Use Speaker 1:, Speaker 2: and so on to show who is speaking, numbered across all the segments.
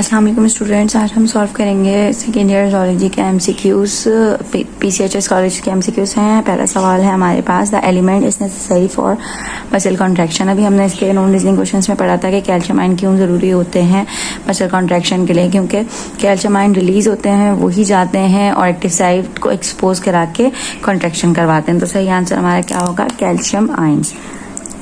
Speaker 1: अस्सलाम वालेकुम स्टूडेंट्स, आज हम सॉल्व करेंगे सेकेंड ईयर जूलॉजी के एमसीक्यूज। पीसीएचएस कॉलेज के एमसीक्यूज हैं। पहला सवाल है हमारे पास, the element is necessary for muscle contraction. अभी हमने इसके नॉन रीजनिंग क्वेश्चंस में पढ़ा था कि कैल्शियम आयन क्यों ज़रूरी होते हैं मसल कॉन्ट्रैक्शन के लिए, क्योंकि कैल्शियम आयन रिलीज होते हैं, वही जाते हैं और एक्टिव साइट को एक्सपोज करा के कॉन्ट्रैक्शन करवाते हैं। तो सही आंसर हमारा क्या होगा? Calcium ions.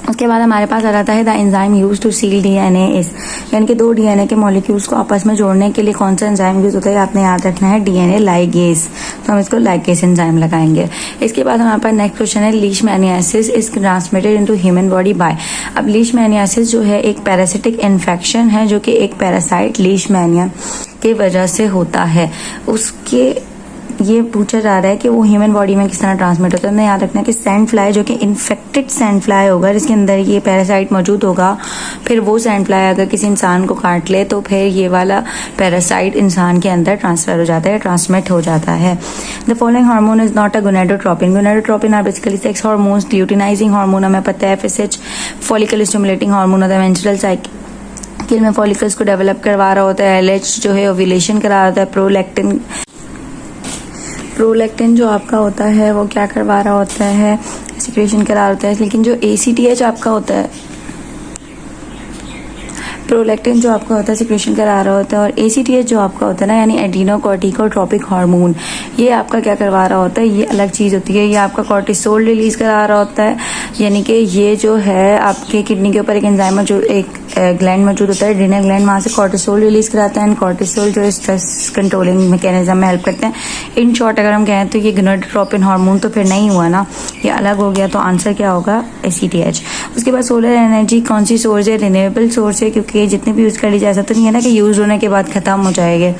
Speaker 1: उसके बाद हमारे पास आ जाता है the enzyme used to seal DNA is, यानी कि दो डीएनए के मॉलिक्यूल्स को आपस में जोड़ने के लिए कौन सा एंजाइम यूज होता है? आपने याद रखना है डीएनए लाइगेज, तो हम इसको लाइगेज एंजाइम लगाएंगे। इसके बाद हमारे पास नेक्स्ट क्वेश्चन है, leishmaniasis is transmitted into human body by. अब लीशमैनियासिस जो है एक पैरासिटिक इन्फेक्शन है जो कि एक पैरासाइट लीशमैनिया की वजह से होता है। उसके ये पूछा जा रहा है कि वो ह्यूमन बॉडी में किस तरह ट्रांसमिट होता है। हमें याद रखना है कि सैंड फ्लाई जो कि इन्फेक्टेड सैंड फ्लाई होगा जिसके अंदर ये पैरासाइट मौजूद होगा, फिर वो सैंड फ्लाई अगर किसी इंसान को काट ले तो फिर ये वाला पैरासाइट इंसान के अंदर ट्रांसफर हो जाता है, ट्रांसमिट हो जाता है। The following hormone is not a gonadotropin. Gonadotropin are basically sex hormones. Luteinising hormone हमें पता है, एफएसएच फॉलिकल स्टिमुलेटिंग हार्मोन होता है, मेंस्ट्रुअल साइकिल में फॉलिकल्स को डेवलप करवा रहा होता है। एलएच जो है ओव्यूलेशन करा रहा होता है। प्रोलैक्टिन जो आपका होता है वो क्या करवा रहा होता है? सिक्रेशन करा रहा होता है। लेकिन जो एसीटीएच आपका होता है, प्रोलैक्टिन जो आपका होता है सिक्रेशन करा रहा होता है, और एसीटीएच जो आपका होता है ना, यानी एडिनोकॉर्टिकोट्रोपिक हार्मोन, ये आपका क्या करवा रहा होता है? ये अलग चीज़ होती है। ये आपका कॉर्टिसोल रिलीज करा रहा होता है, यानी कि ये जो है आपके किडनी के ऊपर एक एंजाइम जो एक ग्लैंड मौजूद होता है, एड्रीनल ग्लैंड, वहाँ से कॉर्टिसोल रिलीज कराता है। एंड कॉर्टिसोल जो स्ट्रेस कंट्रोलिंग मैकेनिज्म में हेल्प करते हैं। इन शॉर्ट अगर हम कहें तो ये गोनेडोट्रोपिन हार्मोन तो फिर नहीं हुआ ना, ये अलग हो गया, तो आंसर क्या होगा? एसीटीएच। उसके बाद सोलर एनर्जी कौन सी सोर्स है? रिन्यूएबल सोर्स है, क्योंकि जितने भी यूज़ कर ली जा सकते नहीं है ना कि यूज़ होने के बाद ख़त्म हो जाएंगे,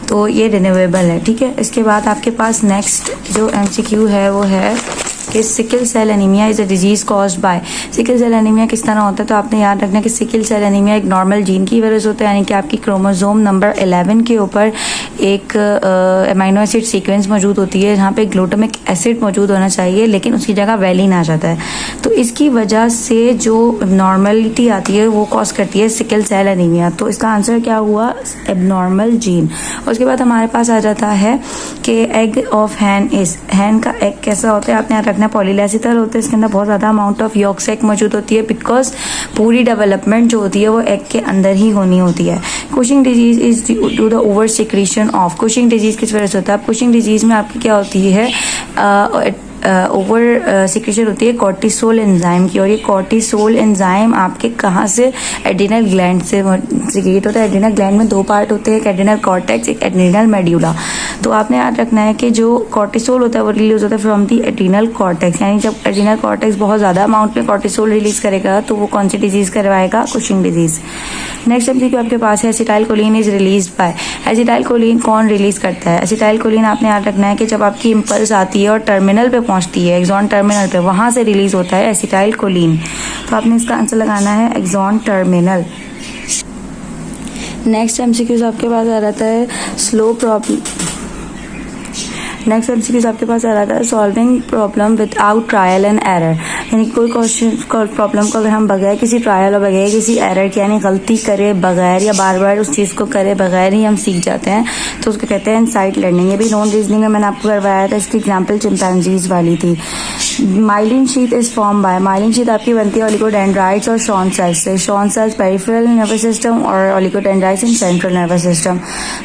Speaker 1: तो ये रिन्यूएबल है। ठीक है। इसके बाद आपके पास नेक्स्ट जो एमसीक्यू है वो है कि sickle cell anaemia is a disease caused by. Sickle cell anaemia किस तरह होता है? तो आपने याद रखना है कि सिकल सेल एनीमिया एक नॉर्मल जीन की वजह से होता है, यानी कि आपकी क्रोमोसोम नंबर 11 के ऊपर एक अमीनो एसिड सीक्वेंस मौजूद होती है जहाँ पे ग्लूटामिक एसिड मौजूद होना चाहिए, लेकिन उसकी जगह वैलिन आ जाता है। तो इसकी वजह से जो नॉर्मलिटी आती है वो कॉज करती है सिकल सेल एनीमिया। तो इसका आंसर क्या हुआ? Abnormal gene. उसके बाद हमारे पास आ जाता है कि एग ऑफ हैन इज, हैन का एग कैसा होता है? आपने याद रखना, पॉलीलाइसिटल होता है, इसके अंदर बहुत ज्यादा अमाउंट ऑफ यॉक सैक मौजूद होती है, बिकॉज पूरी डेवलपमेंट जो होती है वो एग के अंदर ही होनी होती है। Cushing disease is due the over secretion of. Cushing disease किस वजह से होता है? कुशिंग डिजीज में आपकी क्या होती है? ओवर सिक्रेशन होती है कॉर्टिसोल एंजाइम की, और ये कॉर्टिसोल एंजाइम आपके कहाँ से? एड्रिनल ग्लैंड से सिक्रेट होता है। एड्रिनल ग्लैंड में दो पार्ट होते हैं, एक एड्रिनल कॉर्टेक्स, एक एड्रिनल मेड्यूला। तो आपने याद रखना है कि जो कॉर्टिसोल होता है वो रिलीज होता है फ्रॉम दी एड्रिनल कॉर्टेक्स, यानी जब एड्रिनल कॉर्टेक्स बहुत ज़्यादा अमाउंट में कॉर्टिसोल रिलीज करेगा तो वो कौन सी डिजीज़ करवाएगा? Cushing disease. नेक्स्ट एमसीक्यू आपके पास है, acetylcholine is release by. Acetylcholine कौन रिलीज करता है? एसिटाइलकोलिन आपने याद रखना है कि जब आपकी इम्पल्स आती है और टर्मिनल पे पहुंचती है, एक्सॉन टर्मिनल पे, वहां से रिलीज होता है एसिटाइलकोलिन। तो आपने इसका आंसर लगाना है एक्सॉन टर्मिनल। नेक्स्ट एमसीक्यूज आपके पास आ जाता है स्लो प्रॉब्लम। नेक्स्ट एमसीक्यूज आपके पास आ जाता है solving problem without trial and error, यानी कोई क्वेश्चन प्रॉब्लम को अगर हम बगैर किसी ट्रायल और बगैर किसी एरर के, यानी गलती करे बगैर या बार बार उस चीज़ को करे बगैर ही हम सीख जाते हैं, तो उसको कहते हैं इनसाइट लर्निंग। ये भी नॉन रीजनिंग में मैंने आपको करवाया था, इसकी एग्जाम्पल चिंपैंजीज वाली थी। Myelin sheath is form by. Myelin sheath आपकी बनती है ओलिगोडेंड्राइट्स और शॉन सेल्स से। Schwann cells peripheral nervous system और oligodendrites in central nervous system.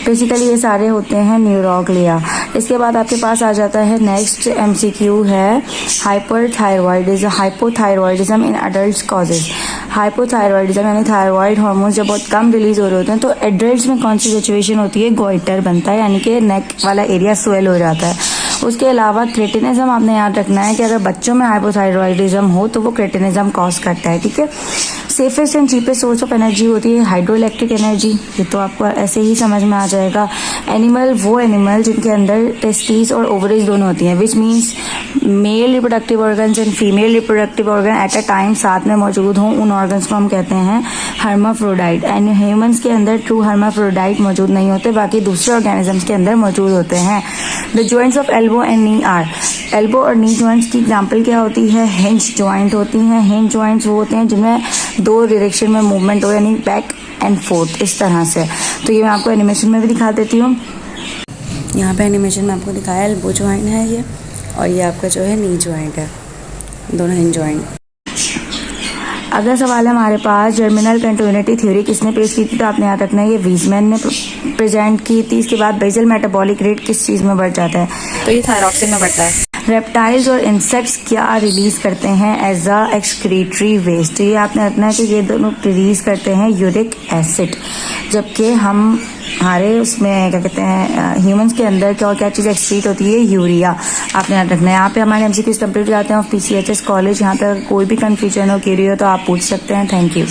Speaker 1: Basically ये सारे होते हैं न्यूरोग्लिया। इसके बाद आपके पास आ जाता है नेक्स्ट एमसीक्यू है hyperthyroidism, hypothyroidism in adults causes. Hypothyroidism यानी थायरॉयड हार्मोन जब बहुत कम रिलीज हो रहे होते हैं तो एडल्ट्स में कौन सी सिचुएशन होती है? गोइटर बनता है, यानी कि नेक वाला एरिया स्वेल हो जाता है। उसके अलावा क्रेटिनिज्म आपने याद रखना है कि अगर बच्चों में हाइपोथायरॉयडिज्म हो तो वो क्रेटिनिज्म कॉज करता है। ठीक है। Safest and cheapest source of energy होती है हाइड्रोइलेक्ट्रिक एनर्जी, ये तो आपको ऐसे ही समझ में आ जाएगा। एनिमल वो एनिमल जिनके अंदर टेस्टिस और ओवरीज दोनों होती हैं, which means male reproductive organs and female reproductive organ at a time साथ में मौजूद हों, उन ऑर्गन्स को हम कहते हैं हर्माफ्रोडाइट। एंड ह्यूमंस के अंदर ट्रू हर्माफ्रोडाइट मौजूद नहीं होते, बाकी दूसरे ऑर्गेनिजम्स के अंदर मौजूद होते हैं। The joints of elbow and knee are. Elbow और नी जॉइंट्स की एग्जाम्पल क्या होती है? हिंज जॉइंट होती हैं। हिंज जॉइंट्स वो होते हैं जिनमें दो डायरेक्शन में मूवमेंट हो, यानी बैक एंड 4th, इस तरह से। तो ये मैं आपको एनिमेशन में भी दिखा देती हूँ। यहाँ पे एनिमेशन में आपको दिखाया एल्बो जॉइंट है ये, और ये आपका जो है नी जॉइंट है, दोनों हिंज जॉइंट। अगला सवाल है हमारे पास, जर्मिनल कंटिन्यूटी थ्योरी किसने पेश की थी? तो आपने याद रखना है ये वीजमैन ने प्रेजेंट की थी। इसके बाद बेसल मेटाबॉलिक रेट किस चीज़ में बढ़ जाता है? तो ये थायरॉक्सिन में बढ़ता है। रेप्टाइल्स और इंसेक्ट्स क्या रिलीज करते हैं एज अ एक्सक्रीटरी वेस्ट? ये आपने रखना है कि ये दोनों रिलीज करते हैं यूरिक एसिड, जबकि हमारे उसमें क्या कहते हैं ह्यूमंस के अंदर क्या चीज़ एक्सक्रीट होती है? यूरिया। आपने याद रखना है। यहाँ पे हमारे MCQs कंप्लीट हो जाते हैं ऑफ PCHS कॉलेज। यहाँ पर कोई भी कन्फ्यूजन हो, क्यूरी हो तो आप पूछ सकते हैं। Thank you.